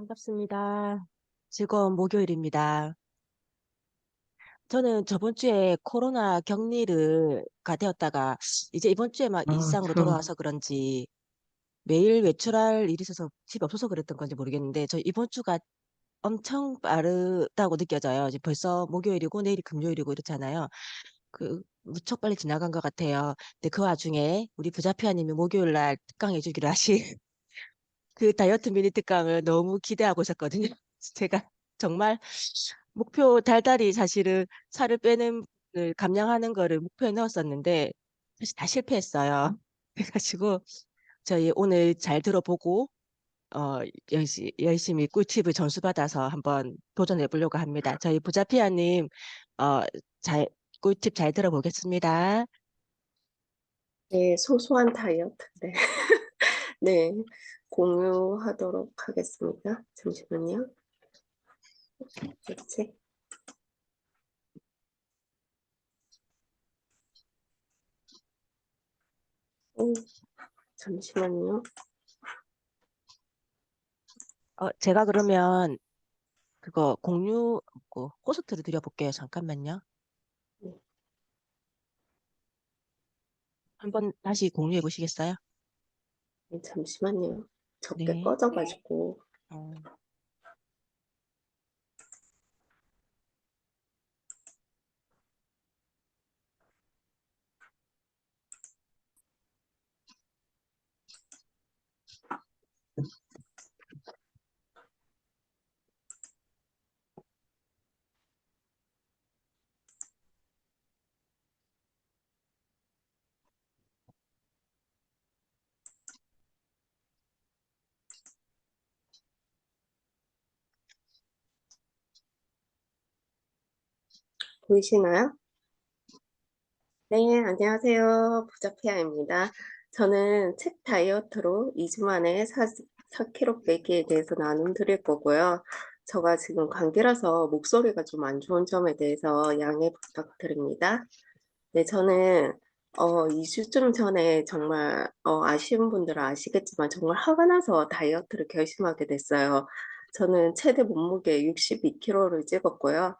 반갑습니다. 즐거운 목요일입니다. 저는 저번 주에 코로나 격리가 되었다가 이제 이번 주에 막 아 일상으로 참. 돌아와서 그런지 매일 외출할 일이 있어서 집에 없어서 그랬던 건지 모르겠는데 저 이번 주가 엄청 빠르다고 느껴져요. 이제 벌써 목요일이고 내일이 금요일이고 이렇잖아요. 무척 빨리 지나간 것 같아요. 근데 그 와중에 우리 부자피아님이 목요일 날 특강 해주기로 하신 그 다이어트 미니 특강을 너무 기대하고 있었거든요. 제가 정말 목표 달달이 사실은 살을 빼는 걸 감량하는 거를 목표에 넣었었는데 사실 다 실패했어요. 그래가지고 저희 오늘 잘 들어보고 어 열심히 꿀팁을 전수받아서 한번 도전해 보려고 합니다. 저희 부자피아님 어 잘 꿀팁 잘 들어보겠습니다. 네, 소소한 다이어트인데. 네, 공유하도록 하겠습니다. 잠시만요. 그렇지? 오, 잠시만요. 제가 그러면 그거 공유 호스트를 드려볼게요. 잠깐만요. 네, 한번 다시 공유해 보시겠어요? 네, 잠시만요. 적게 네. 꺼져가지고. 어, 보이시나요? 네, 안녕하세요. 부자피아입니다. 저는 책 다이어트로 2주 만에 4kg 빼기에 대해서 나눔 드릴 거고요. 제가 지금 감기라서 목소리가 좀 안 좋은 점에 대해서 양해 부탁드립니다. 네, 저는 2주쯤 전에 정말 아시는 분들은 아시겠지만 정말 화가 나서 다이어트를 결심하게 됐어요. 저는 최대 몸무게 62kg를 찍었고요.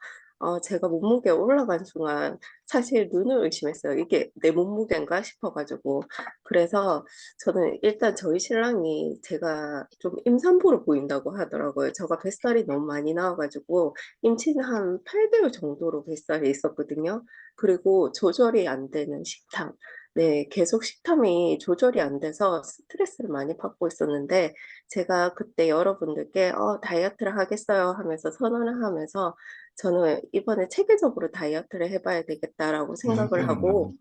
제가 몸무게 올라간 순간 사실 눈을 의심했어요. 이게 내 몸무게인가 싶어가지고. 그래서 저는 일단 저희 신랑이 제가 좀 임산부로 보인다고 하더라고요. 제가 뱃살이 너무 많이 나와가지고 임신 한 8개월 정도로 뱃살이 있었거든요. 그리고 조절이 안 되는 식탐. 네, 계속 식탐이 조절이 안 돼서 스트레스를 많이 받고 있었는데, 제가 그때 여러분들께, 다이어트를 하겠어요 하면서 선언을 하면서, 저는 이번에 체계적으로 다이어트를 해봐야 되겠다라고 생각을 하고,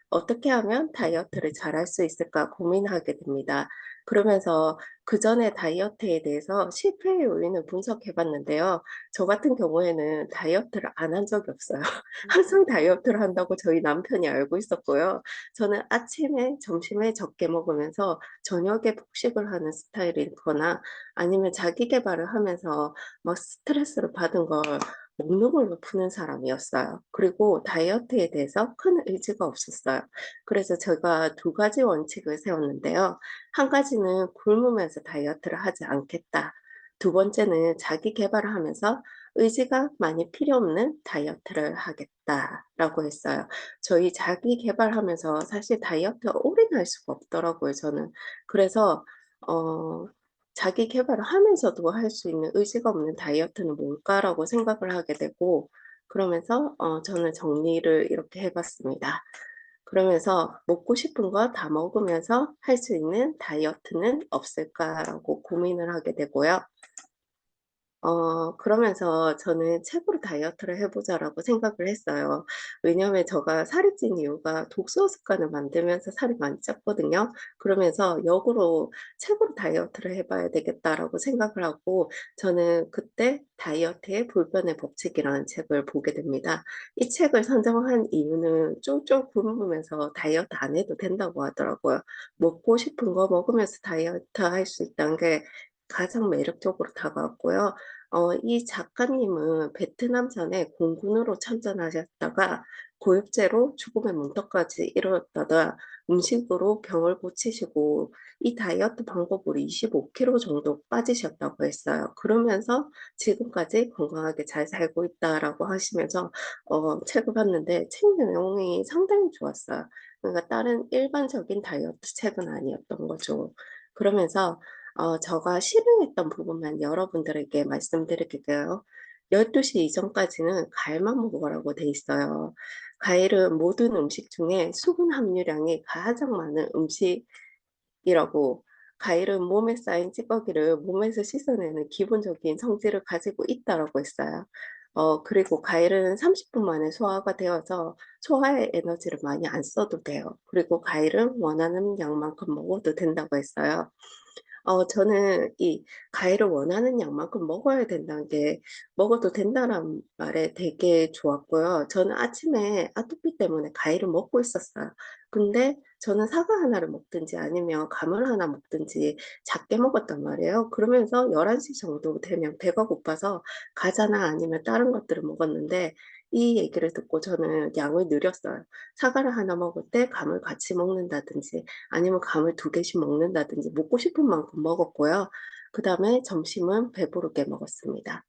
어떻게 하면 다이어트를 잘할 수 있을까 고민하게 됩니다. 그러면서 그 전에 다이어트에 대해서 실패의 요인을 분석해 봤는데요. 저 같은 경우에는 다이어트를 안 한 적이 없어요. 항상 다이어트를 한다고 저희 남편이 알고 있었고요. 저는 아침에, 점심에 적게 먹으면서 저녁에 폭식을 하는 스타일이거나 아니면 자기 개발을 하면서 막 스트레스를 받은 걸 먹는 걸로 푸는 사람이었어요. 그리고 다이어트에 대해서 큰 의지가 없었어요. 그래서 제가 두 가지 원칙을 세웠는데요. 한 가지는 굶으면서 다이어트를 하지 않겠다. 두 번째는 자기 개발을 하면서 의지가 많이 필요 없는 다이어트를 하겠다라고 했어요. 저희 자기 개발하면서 사실 다이어트 오래 할 수가 없더라고요, 저는. 그래서, 어, 자기 개발을 하면서도 할 수 있는 의지가 없는 다이어트는 뭘까라고 생각을 하게 되고, 그러면서, 저는 정리를 이렇게 해봤습니다. 그러면서 먹고 싶은 거 다 먹으면서 할 수 있는 다이어트는 없을까라고 고민을 하게 되고요. 그러면서 저는 책으로 다이어트를 해보자라고 생각을 했어요. 왜냐하면 제가 살이 찐 이유가 독서 습관을 만들면서 살이 많이 쪘거든요. 그러면서 역으로 책으로 다이어트를 해봐야 되겠다라고 생각을 하고 저는 그때 다이어트의 불변의 법칙이라는 책을 보게 됩니다. 이 책을 선정한 이유는 쫄쫄 굶으면서 다이어트 안 해도 된다고 하더라고요. 먹고 싶은 거 먹으면서 다이어트 할 수 있다는 게 가장 매력적으로 다가왔고요. 이 작가님은 베트남 전에 공군으로 참전하셨다가 고육제로 죽음의 문턱까지 이르렀다가 음식으로 병을 고치시고 이 다이어트 방법으로 25kg 정도 빠지셨다고 했어요. 그러면서 지금까지 건강하게 잘 살고 있다라고 하시면서 책을 봤는데 책 내용이 상당히 좋았어요. 그러니까 다른 일반적인 다이어트 책은 아니었던 거죠. 그러면서 제가 실행했던 부분만 여러분들에게 말씀드릴게요. 12시 이전까지는 과일만 먹으라고 돼 있어요. 과일은 모든 음식 중에 수분 함유량이 가장 많은 음식이라고, 과일은 몸에 쌓인 찌꺼기를 몸에서 씻어내는 기본적인 성질을 가지고 있다라고 했어요. 그리고 과일은 30분 만에 소화가 되어서 소화에 에너지를 많이 안 써도 돼요. 그리고 과일은 원하는 양만큼 먹어도 된다고 했어요. 저는 이 과일을 원하는 양만큼 먹어야 된다는 게, 먹어도 된다는 말에 되게 좋았고요. 저는 아침에 아토피 때문에 과일을 먹고 있었어요. 근데 저는 사과 하나를 먹든지 아니면 감을 하나 먹든지 작게 먹었단 말이에요. 그러면서 11시 정도 되면 배가 고파서 과자나 아니면 다른 것들을 먹었는데, 이 얘기를 듣고 저는 양을 늘렸어요. 사과를 하나 먹을 때 감을 같이 먹는다든지 아니면 감을 2개씩 먹는다든지 먹고 싶은 만큼 먹었고요. 그 다음에 점심은 배부르게 먹었습니다.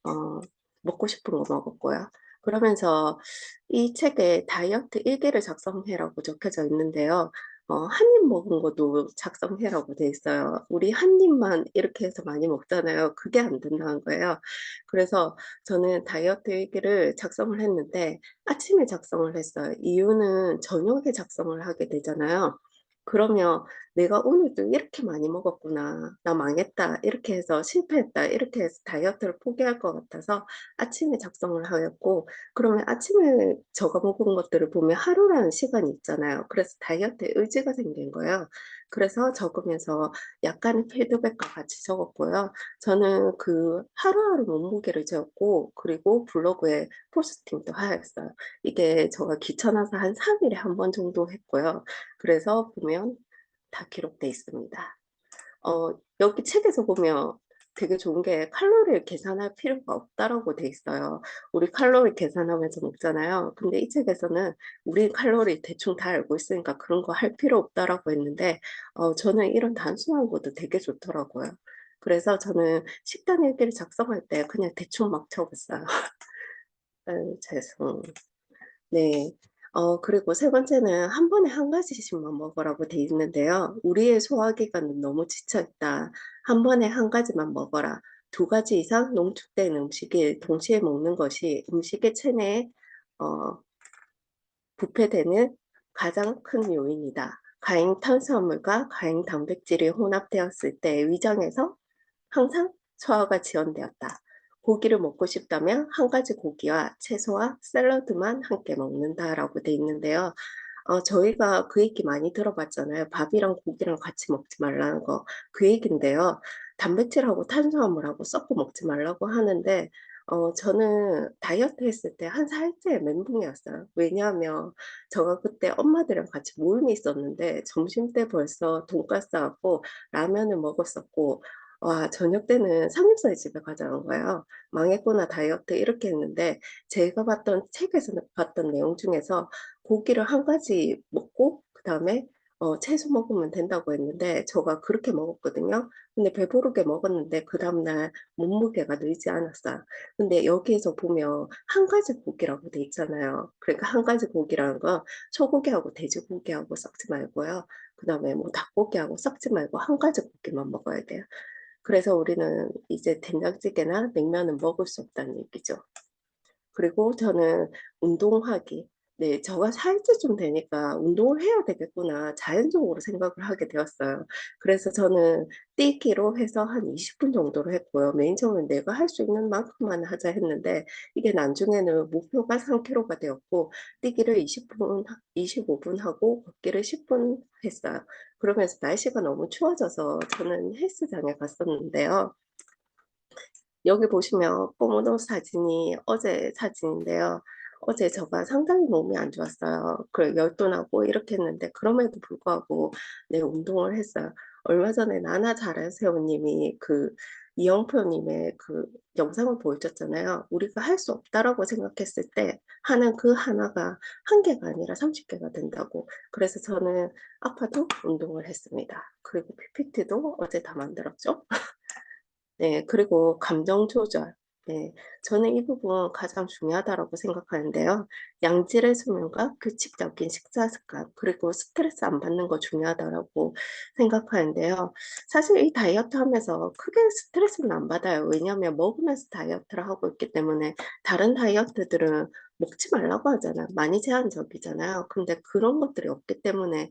어, 먹고 싶은 거 먹었고요. 그러면서 이 책에 다이어트 일기를 작성해라고 적혀져 있는데요. 한 입 먹은 것도 작성해라고 돼 있어요. 우리 한 입만 이렇게 해서 많이 먹잖아요. 그게 안 된다는 거예요. 그래서 저는 다이어트 일기를 작성을 했는데 아침에 작성을 했어요. 이유는 저녁에 작성을 하게 되잖아요. 그러면 내가 오늘도 이렇게 많이 먹었구나, 나 망했다, 이렇게 해서 실패했다, 이렇게 해서 다이어트를 포기할 것 같아서 아침에 작성을 하였고, 그러면 아침에 적어 먹은 것들을 보면 하루라는 시간이 있잖아요. 그래서 다이어트에 의지가 생긴 거예요. 그래서 적으면서 약간의 피드백과 같이 적었고요. 저는 그 하루하루 몸무게를 재었고, 그리고 블로그에 포스팅도 하였어요. 이게 제가 귀찮아서 한 3일에 한 번 정도 했고요. 그래서 보면 다 기록돼 있습니다. 여기 책에서 보면 되게 좋은 게 칼로리를 계산할 필요가 없다라고 돼 있어요. 우리 칼로리 계산하면서 먹잖아요. 근데 이 책에서는 우리 칼로리 대충 다 알고 있으니까 그런 거 할 필요 없다라고 했는데, 저는 이런 단순한 것도 되게 좋더라고요. 그래서 저는 식단 일기를 작성할 때 그냥 대충 막 적었어요. 죄송. 네. 그리고 세 번째는 한 번에 한 가지씩만 먹으라고 돼 있는데요. 우리의 소화기관은 너무 지쳐있다. 한 번에 한 가지만 먹어라. 2가지 이상 농축된 음식을 동시에 먹는 것이 음식의 체내에 어, 부패되는 가장 큰 요인이다. 과잉 탄수화물과 과잉 단백질이 혼합되었을 때 위장에서 항상 소화가 지연되었다. 고기를 먹고 싶다면 한 가지 고기와 채소와 샐러드만 함께 먹는다라고 돼 있는데요. 저희가 그 얘기 많이 들어봤잖아요. 밥이랑 고기랑 같이 먹지 말라는 거. 그 얘기인데요. 단백질하고 탄수화물하고 섞어 먹지 말라고 하는데, 저는 다이어트 했을 때 한 4일째 멘붕이었어요. 왜냐하면 제가 그때 엄마들이랑 같이 모임이 있었는데 점심 때 벌써 돈가스하고 라면을 먹었었고, 와, 저녁 때는 삼겹살 집에 가자는 거예요. 망했구나, 다이어트, 이렇게 했는데, 제가 봤던 책에서 봤던 내용 중에서 고기를 한 가지 먹고, 그 다음에 채소 먹으면 된다고 했는데, 제가 그렇게 먹었거든요. 근데 배부르게 먹었는데, 그 다음날 몸무게가 늘지 않았어요. 근데 여기에서 보면 한 가지 고기라고 돼 있잖아요. 그러니까 한 가지 고기라는 건 소고기하고 돼지고기하고 섞지 말고요. 그 다음에 뭐 닭고기하고 섞지 말고 한 가지 고기만 먹어야 돼요. 그래서 우리는 이제 된장찌개나 냉면은 먹을 수 없다는 얘기죠. 그리고 저는 운동하기. 네, 저가 살이 좀 되니까 운동을 해야 되겠구나. 자연적으로 생각을 하게 되었어요. 그래서 저는 뛰기로 해서 한 20분 정도로 했고요. 맨 처음에 내가 할 수 있는 만큼만 하자 했는데, 이게 나중에는 목표가 3kg가 되었고, 뛰기를 20분, 25분 하고, 걷기를 10분 했어요. 그러면서 날씨가 너무 추워져서 저는 헬스장에 갔었는데요. 여기 보시면 뽀모도 사진이 어제 사진인데요. 어제 제가 상당히 몸이 안 좋았어요. 그 열도 나고 이렇게 했는데 그럼에도 불구하고 네, 운동을 했어요. 얼마 전에 나나 잘하세요님이 그 이영표님의 그 영상을 보여줬잖아요. 우리가 할 수 없다라고 생각했을 때 하는 그 하나가 한 개가 아니라 30개가 된다고. 그래서 저는 아파도 운동을 했습니다. 그리고 PPT도 어제 다 만들었죠. 네, 그리고 감정 조절. 네, 저는 이 부분 가장 중요하다고 생각하는데요. 양질의 수면과 규칙적인 식사 습관, 그리고 스트레스 안 받는 거 중요하다고 생각하는데요. 사실 이 다이어트 하면서 크게 스트레스는 안 받아요. 왜냐하면 먹으면서 다이어트를 하고 있기 때문에 다른 다이어트들은 먹지 말라고 하잖아요. 많이 제한적이잖아요. 근데 그런 것들이 없기 때문에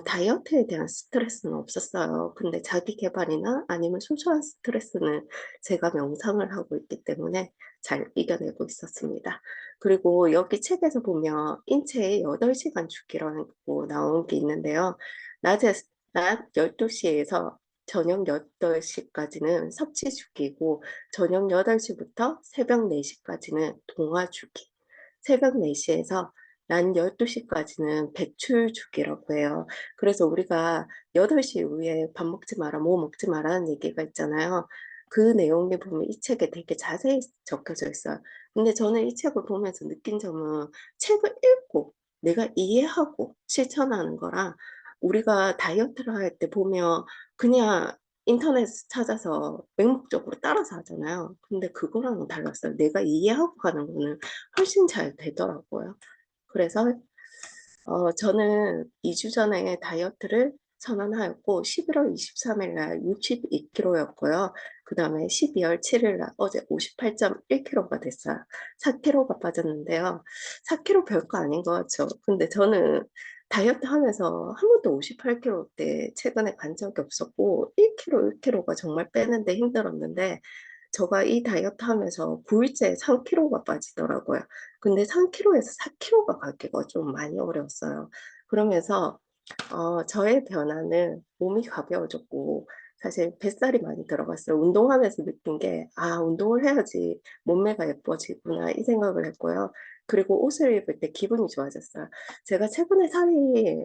다이어트에 대한 스트레스는 없었어요. 근데 자기 개발이나 아니면 소소한 스트레스는 제가 명상을 하고 있기 때문에 잘 이겨내고 있었습니다. 그리고 여기 책에서 보면 인체의 8시간 주기라고 나온 게 있는데요. 낮에, 낮 12시에서 저녁 8시까지는 섭취 주기고, 저녁 8시부터 새벽 4시까지는 동화 주기, 새벽 4시에서 낮 12시까지는 배출 주기라고 해요. 그래서 우리가 8시 이후에 밥 먹지 마라, 뭐 먹지 마라는 얘기가 있잖아요. 그 내용에 보면 이 책에 되게 자세히 적혀져 있어요. 근데 저는 이 책을 보면서 느낀 점은 책을 읽고 내가 이해하고 실천하는 거랑 우리가 다이어트를 할 때 보면 그냥 인터넷 찾아서 맹목적으로 따라서 하잖아요. 근데 그거랑은 달랐어요. 내가 이해하고 가는 거는 훨씬 잘 되더라고요. 그래서 저는 2주 전에 다이어트를 선언하였고 11월 23일 날 62kg였고요. 그 다음에 12월 7일 날 어제 58.1kg가 됐어요. 4kg가 빠졌는데요. 4kg 별거 아닌 것 같죠. 근데 저는 다이어트 하면서 한 번도 58kg 대 최근에 간 적이 없었고 1kg, 1kg가 정말 빼는데 힘들었는데 제가 이 다이어트 하면서 9일째 3kg가 빠지더라고요. 근데 3kg에서 4kg가 가기가 좀 많이 어려웠어요. 그러면서 저의 변화는 몸이 가벼워졌고 사실 뱃살이 많이 들어갔어요. 운동하면서 느낀 게, 아, 운동을 해야지 몸매가 예뻐지구나 이 생각을 했고요. 그리고 옷을 입을 때 기분이 좋아졌어요. 제가 최근에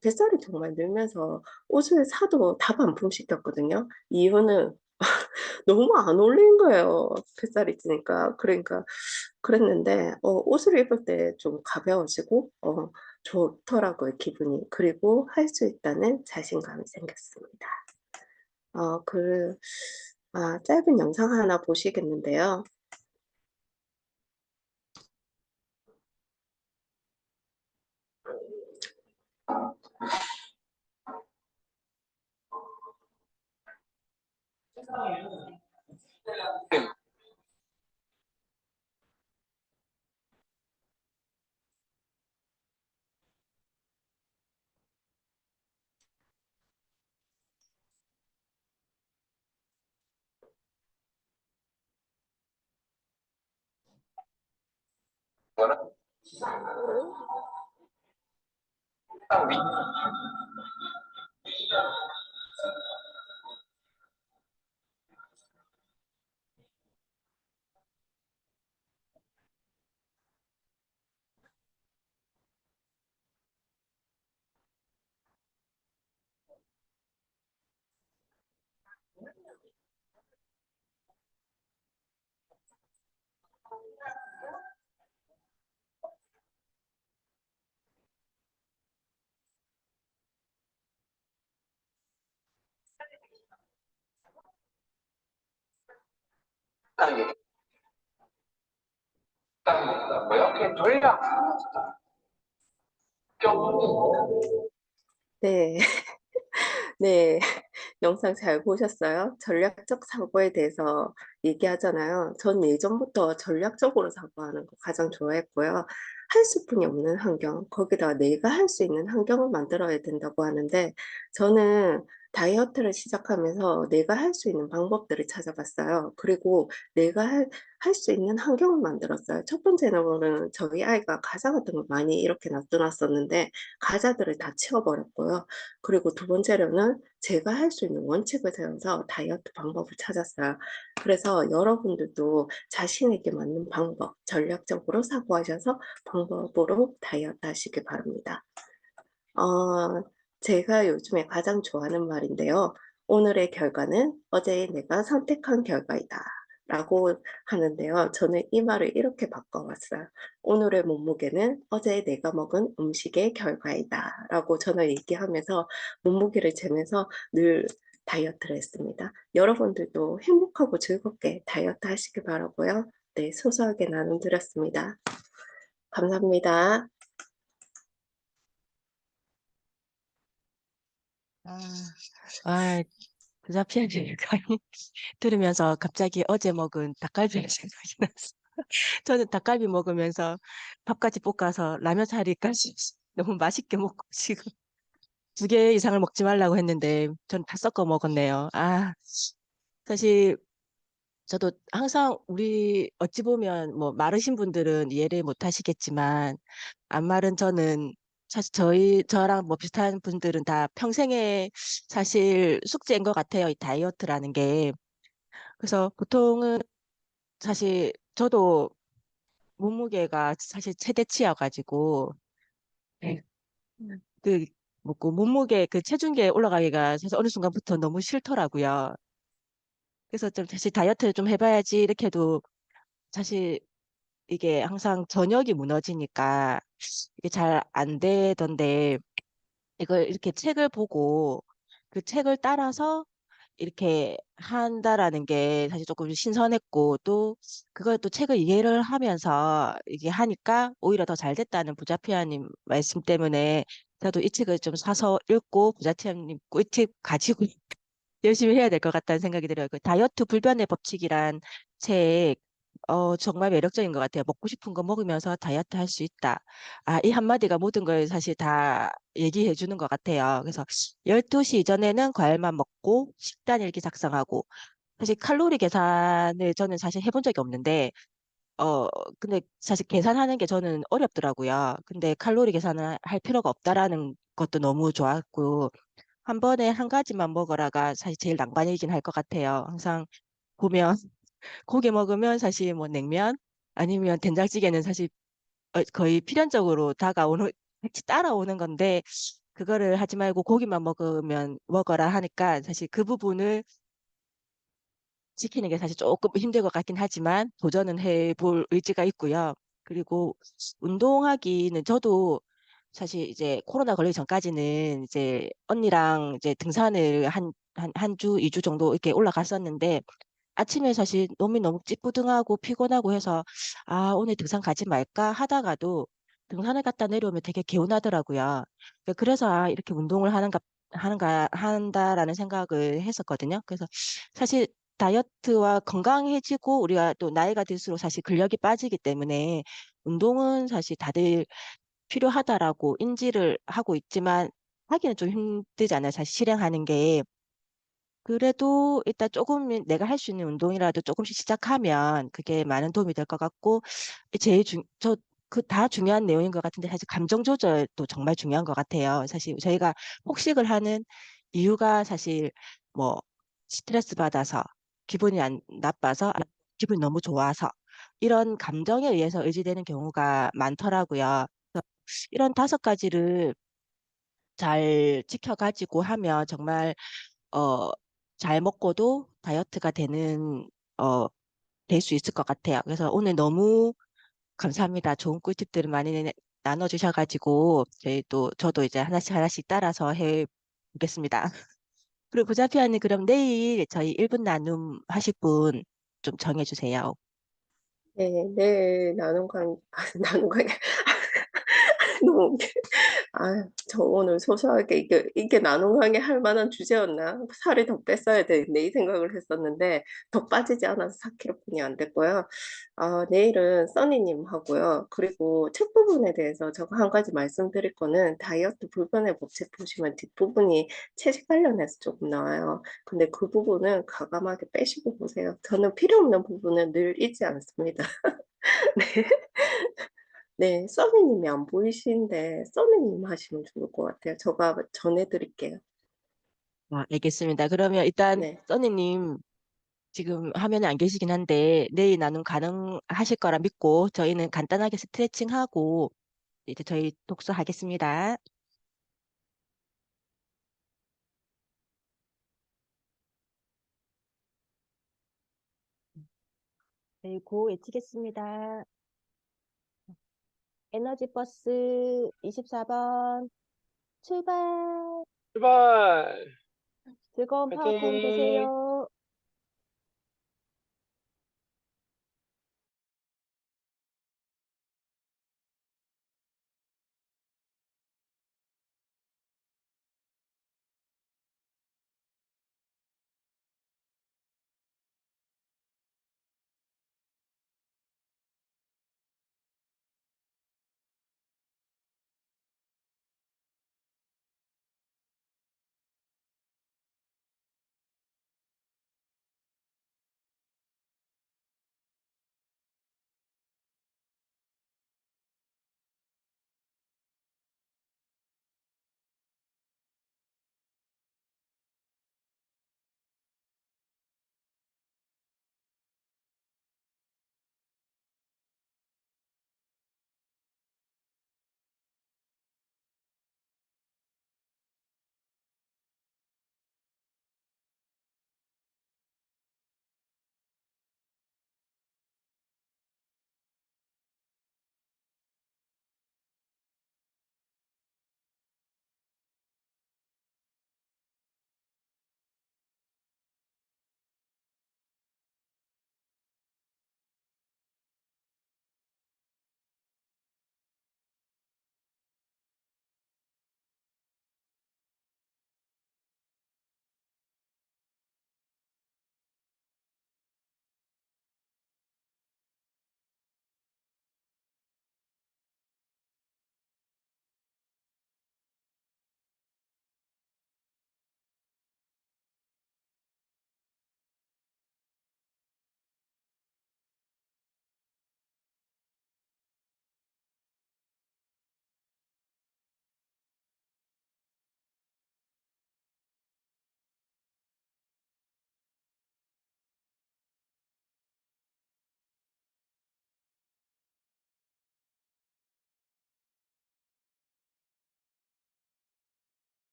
뱃살이 정말 늘면서 옷을 사도 다 반품시켰거든요. 이유는 너무 안 어울리는 거예요. 뱃살이 찌니까. 그러니까 그랬는데 옷을 입을 때 좀 가벼워지고 좋더라고요, 기분이. 그리고 할 수 있다는 자신감이 생겼습니다. 그 짧은 영상 하나 보시겠는데요. 뭐 이렇게 전략 네, 네. 영상 잘 보셨어요? 전략적 사고에 대해서 얘기하잖아요. 전 예전부터 전략적으로 사고하는 거 가장 좋아했고요. 할 수뿐이 없는 환경, 거기다가 내가 할 수 있는 환경을 만들어야 된다고 하는데, 저는 다이어트를 시작하면서 내가 할 수 있는 방법들을 찾아봤어요. 그리고 내가 할 수 있는 환경을 만들었어요. 첫 번째는 저희 아이가 과자 같은 걸 많이 이렇게 놔둬놨었는데, 과자들을 다 치워버렸고요. 그리고 두 번째로는 제가 할 수 있는 원칙을 세워서 다이어트 방법을 찾았어요. 그래서 여러분들도 자신에게 맞는 방법, 전략적으로 사고하셔서 방법으로 다이어트 하시길 바랍니다. 제가 요즘에 가장 좋아하는 말인데요. 오늘의 결과는 어제 내가 선택한 결과이다. 라고 하는데요. 저는 이 말을 이렇게 바꿔봤어요. 오늘의 몸무게는 어제 내가 먹은 음식의 결과이다. 라고 저는 얘기하면서 몸무게를 재면서 늘 다이어트를 했습니다. 여러분들도 행복하고 즐겁게 다이어트 하시길 바라고요. 네, 소소하게 나눔드렸습니다. 감사합니다. 아, 아, 불가피하게 강의 들으면서 갑자기 어제 먹은 닭갈비 생각이 났어. 저는 닭갈비 먹으면서 밥까지 볶아서 라면 사리까지 너무 맛있게 먹고 지금 2개 이상을 먹지 말라고 했는데 전 다 섞어 먹었네요. 사실 저도 항상 우리 어찌 보면 뭐 마르신 분들은 이해를 못 하시겠지만 안 마른 저는 사실 저랑 뭐 비슷한 분들은 다 평생의 사실 숙제인 것 같아요. 이 다이어트라는 게. 그래서 보통은 사실 저도 몸무게가 사실 최대치여가지고 네. 그 뭐그 몸무게 그 체중계 올라가기가 사실 어느 순간부터 너무 싫더라고요. 그래서 좀 다시 다이어트를 좀 해봐야지 이렇게 해도 사실 이게 항상 저녁이 무너지니까 이게 잘 안 되던데 이걸 이렇게 책을 보고 그 책을 따라서 이렇게 한다라는 게 사실 조금 신선했고 또 그걸 또 책을 이해를 하면서 이게 하니까 오히려 더 잘 됐다는 부자피아님 말씀 때문에 저도 이 책을 좀 사서 읽고 부자피아님 꿀팁 가지고 열심히 해야 될 것 같다는 생각이 들어요. 그 다이어트 불변의 법칙이란 책, 정말 매력적인 것 같아요. 먹고 싶은 거 먹으면서 다이어트 할 수 있다. 이 한마디가 모든 걸 사실 다 얘기해 주는 것 같아요. 그래서 12시 이전에는 과일만 먹고 식단 일기 작성하고 사실 칼로리 계산을 저는 사실 해본 적이 없는데 어, 근데 사실 계산하는 게 저는 어렵더라고요. 근데 칼로리 계산을 할 필요가 없다라는 것도 너무 좋았고 한 번에 한 가지만 먹어라가 사실 제일 낭만이긴 할 것 같아요. 항상 보면 고기 먹으면 사실 뭐 냉면 아니면 된장찌개는 사실 거의 필연적으로 다가오는 같이 따라오는 건데 그거를 하지 말고 고기만 먹으면 먹어라 하니까 사실 그 부분을 지키는 게 사실 조금 힘들 것 같긴 하지만 도전은 해볼 의지가 있고요. 그리고 운동하기는 저도 사실 이제 코로나 걸리기 전까지는 이제 언니랑 이제 등산을 한 주, 2주 정도 이렇게 올라갔었는데 아침에 사실 몸이 너무 찌뿌둥하고 피곤하고 해서 오늘 등산 가지 말까 하다가도 등산을 갔다 내려오면 되게 개운하더라고요. 그래서 이렇게 운동을 한다라는 생각을 했었거든요. 그래서 사실 다이어트와 건강해지고 우리가 또 나이가 들수록 사실 근력이 빠지기 때문에 운동은 사실 다들 필요하다라고 인지를 하고 있지만 하기는 좀 힘들잖아요. 사실 실행하는 게. 그래도 일단 조금 내가 할 수 있는 운동이라도 조금씩 시작하면 그게 많은 도움이 될 것 같고 제일 그 다 중요한 내용인 것 같은데 사실 감정 조절도 정말 중요한 것 같아요. 사실 저희가 폭식을 하는 이유가 사실 뭐 스트레스 받아서 기분이 안 나빠서 기분이 너무 좋아서 이런 감정에 의해서 의지되는 경우가 많더라고요. 그래서 이런 5가지를 잘 지켜가지고 하면 정말 어, 잘 먹고도 다이어트가 어, 될 수 있을 것 같아요. 그래서 오늘 너무 감사합니다. 좋은 꿀팁들을 많이 나눠주셔가지고, 저도 이제 하나씩 하나씩 따라서 해보겠습니다. 그리고 부자피아님, 그럼 내일 저희 1분 나눔 하실 분 좀 정해주세요. 네, 내일 나눔 관, 너무 저 오늘 소소하게 이게 나눔하게 할 만한 주제였나? 살이 더 뺐어야 되는데 이 생각을 했었는데 더 빠지지 않아서 4kg뿐이 안 됐고요. 내일은 써니님 하고요. 그리고 책 부분에 대해서 제가 한 가지 말씀드릴 거는 다이어트 불변의 법칙 보시면 뒷부분이 채식 관련해서 조금 나와요. 근데 그 부분은 과감하게 빼시고 보세요. 저는 필요 없는 부분은 늘 잊지 않습니다. 네. 네, 써니님이 안 보이시는데 써니님 하시면 좋을 것 같아요. 제가 전해드릴게요. 알겠습니다. 그러면 일단 네, 써니님 지금 화면에 안 계시긴 한데 내일 나눔 가능하실 거라 믿고 저희는 간단하게 스트레칭하고 이제 저희 독서하겠습니다. 네, 고 외치겠습니다. 에너지버스 24번 출발! 출발! 즐거운 파워타임 화이팅! 되세요.